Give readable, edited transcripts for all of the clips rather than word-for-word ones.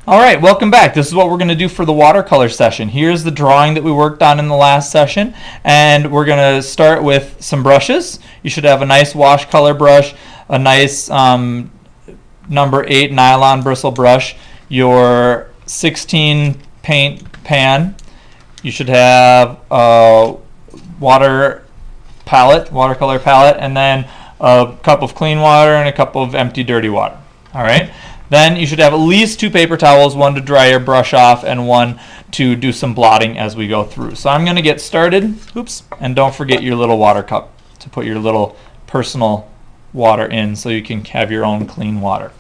All right, welcome back. This is what we're going to do for the watercolor session. Here's the drawing that we worked on in the last session, and we're going to start with some brushes. You should have a nice wash color brush, a nice number 8 nylon bristle brush, your 16 paint pan. You should have a watercolor palette, and then a cup of clean water and a cup of empty dirty water. All right. Then you should have at least 2 paper towels, one to dry your brush off and one to do some blotting as we go through. So I'm going to get started. Oops. And don't forget your little water cup to put your little personal water in so you can have your own clean water.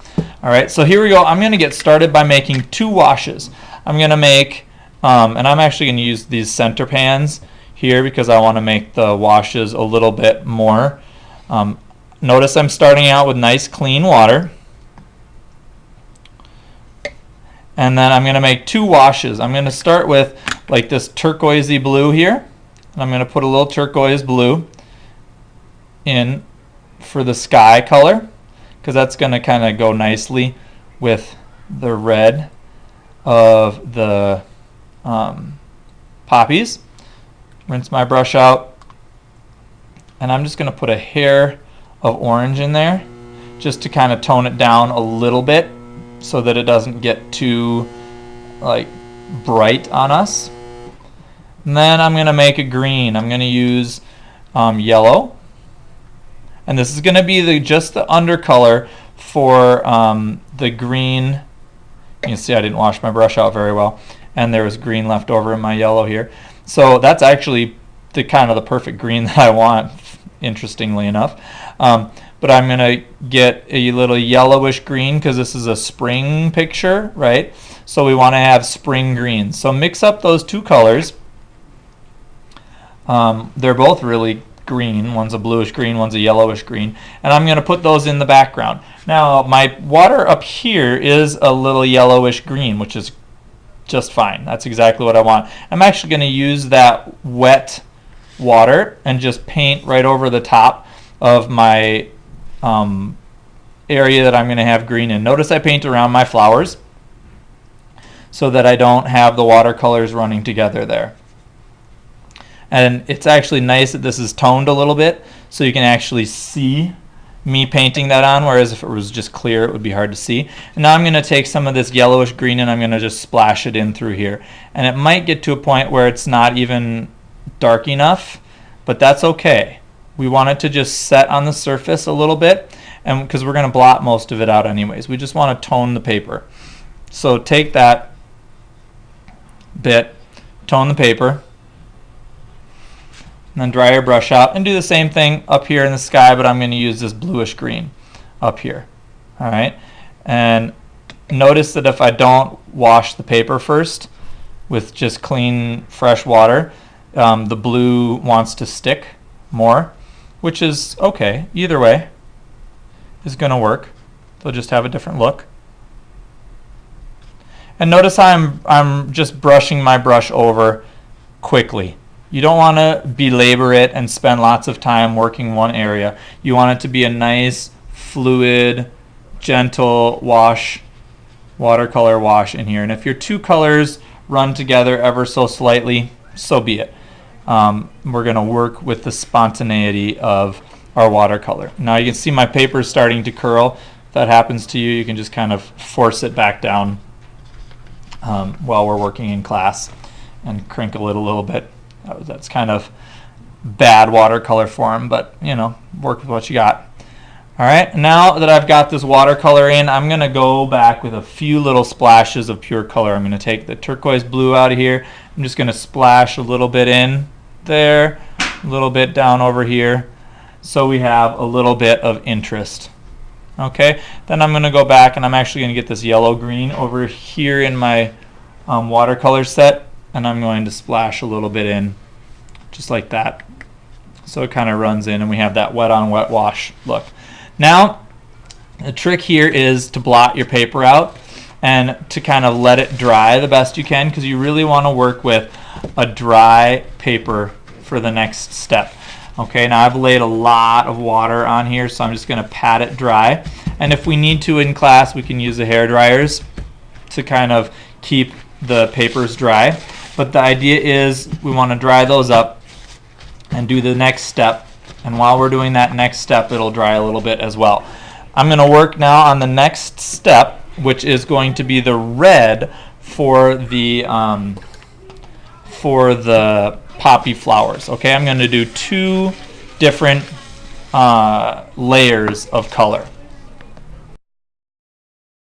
All right, so here we go. I'm going to get started by making 2 washes. I'm going to make, and I'm actually going to use these center pans here because I want to make the washes a little bit more. Notice I'm starting out with nice clean water. And then I'm going to make 2 washes. I'm going to start with like this turquoisey blue here. And I'm going to put a little turquoise blue in for the sky color, because that's going to kind of go nicely with the red of the poppies. Rinse my brush out. And I'm just going to put a hair of orange in there just to kind of tone it down a little bit, so that it doesn't get too like bright on us. And then I'm going to make a green. I'm going to use yellow, and this is going to be just the undercolor for the green. You can see I didn't wash my brush out very well, and there was green left over in my yellow here. So that's actually the kind of the perfect green that I want, interestingly enough. But I'm going to get a little yellowish green because this is a spring picture, right? So we want to have spring green. So mix up those 2 colors. They're both really green. One's a bluish green, one's a yellowish green. And I'm going to put those in the background. Now, my water up here is a little yellowish green, which is just fine. That's exactly what I want. I'm actually going to use that wet water and just paint right over the top of my area that I'm going to have green in. Notice I paint around my flowers so that I don't have the watercolors running together there. And it's actually nice that this is toned a little bit so you can actually see me painting that on, whereas if it was just clear it would be hard to see. And now I'm going to take some of this yellowish green and I'm going to just splash it in through here. And it might get to a point where it's not even dark enough, but that's okay. We want it to just set on the surface a little bit, and because we're going to blot most of it out anyways. We just want to tone the paper. So take that bit, tone the paper, and then dry your brush out, and do the same thing up here in the sky, but I'm going to use this bluish green up here. All right, and notice that if I don't wash the paper first with just clean, fresh water, the blue wants to stick more, which is okay. Either way is going to work. They'll just have a different look. And notice how I'm just brushing my brush over quickly. You don't want to belabor it and spend lots of time working one area. You want it to be a nice, fluid, gentle wash, watercolor wash in here. And if your 2 colors run together ever so slightly, so be it. We're going to work with the spontaneity of our watercolor. Now you can see my paper is starting to curl. If that happens to you, you can just kind of force it back down while we're working in class and crinkle it a little bit. That's kind of bad watercolor form, but you know, work with what you got. All right, now that I've got this watercolor in, I'm going to go back with a few little splashes of pure color. I'm going to take the turquoise blue out of here. I'm just going to splash a little bit in there, a little bit down over here, so we have a little bit of interest. Okay, then I'm going to go back and I'm actually going to get this yellow green over here in my watercolor set, and I'm going to splash a little bit in just like that, so it kind of runs in and we have that wet on wet wash look. Now the trick here is to blot your paper out and to kind of let it dry the best you can, because you really want to work with a dry paper for the next step. Okay, now I've laid a lot of water on here, so I'm just going to pat it dry. And if we need to in class, we can use the hair dryers to kind of keep the papers dry. But the idea is we want to dry those up and do the next step. And while we're doing that next step, it'll dry a little bit as well. I'm going to work now on the next step, which is going to be the red for the poppy flowers. Okay, I'm going to do 2 different layers of color.